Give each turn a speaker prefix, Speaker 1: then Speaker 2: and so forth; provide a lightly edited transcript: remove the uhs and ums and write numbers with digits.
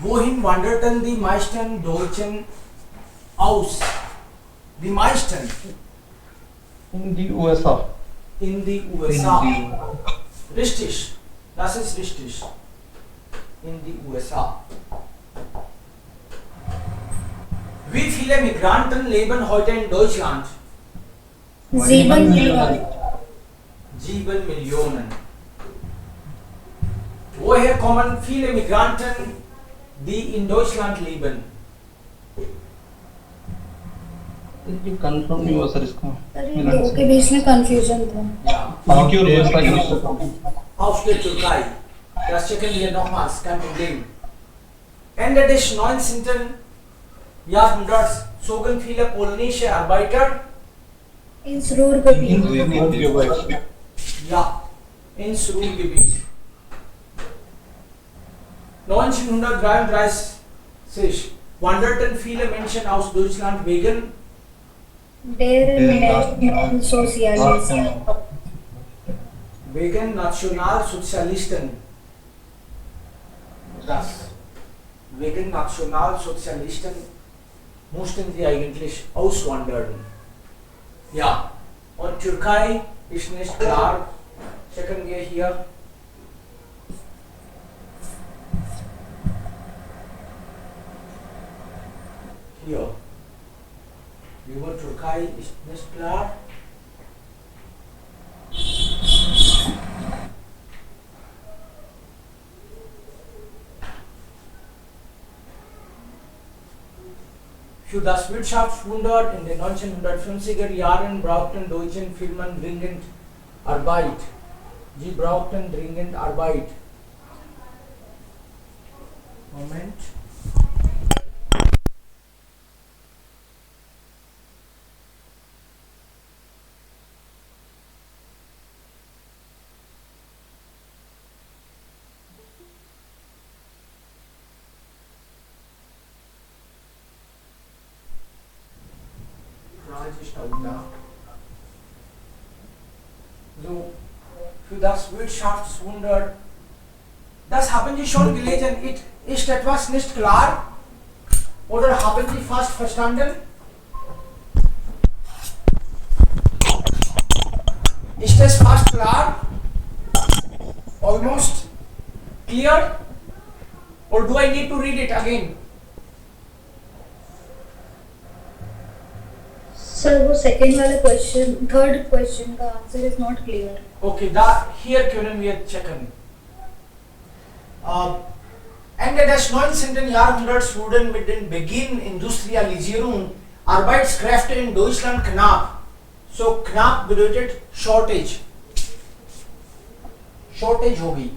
Speaker 1: Wohin wanderten die meisten Deutschen aus? Die meisten
Speaker 2: In die USA.
Speaker 1: in die USA. Richtig, das ist richtig. In die USA. Wie viele Migranten leben heute in Deutschland?
Speaker 3: 7 Millionen.
Speaker 1: 7 Millionen. Woher kommen viele Migranten, die in Deutschland leben?
Speaker 2: ये confirm नहीं हुआ sir इसका.
Speaker 3: अरे लोगों के बीच में confusion था.
Speaker 1: Ja,
Speaker 2: Türkei और USA के बीच.
Speaker 1: aus der Türkei. Das checken wir nochmals, kein Problem. Ende des 19. Jahrhunderts zogen viele polnische Arbeiter
Speaker 3: ins Ruhrgebiet.
Speaker 1: ja, ins Ruhrgebiet. 1933 wanderten viele Menschen aus Deutschland wegen
Speaker 3: Der Nationalsozialisten.
Speaker 1: Nationalsozialisten. Das. Wegen Nationalsozialisten mussten sie eigentlich auswandern. Ja, und Türkei ist nicht klar. Checken wir hier. Hier. Über Türkei ist nicht klar. Für das Wirtschaftswunder in den 1950er Jahren brauchten deutsche Firmen dringend Arbeit. Sie brauchten dringend Arbeit. Moment. So, für das Wirtschaftswunder, das haben Sie schon gelesen, ist etwas nicht klar? Oder haben Sie fast verstanden? Ist es fast klar? Almost clear? Or do I need to read it again?
Speaker 3: Sir, वो second वाले question, third question का answer is not clear.
Speaker 1: Okay, hier können wir checken. Ende des 19. Jahrhunderts wurden mit dem Beginn Industrialisierung Arbeitskräfte in Deutschland knapp. So knapp bedeutet Shortage. Shortage होगी.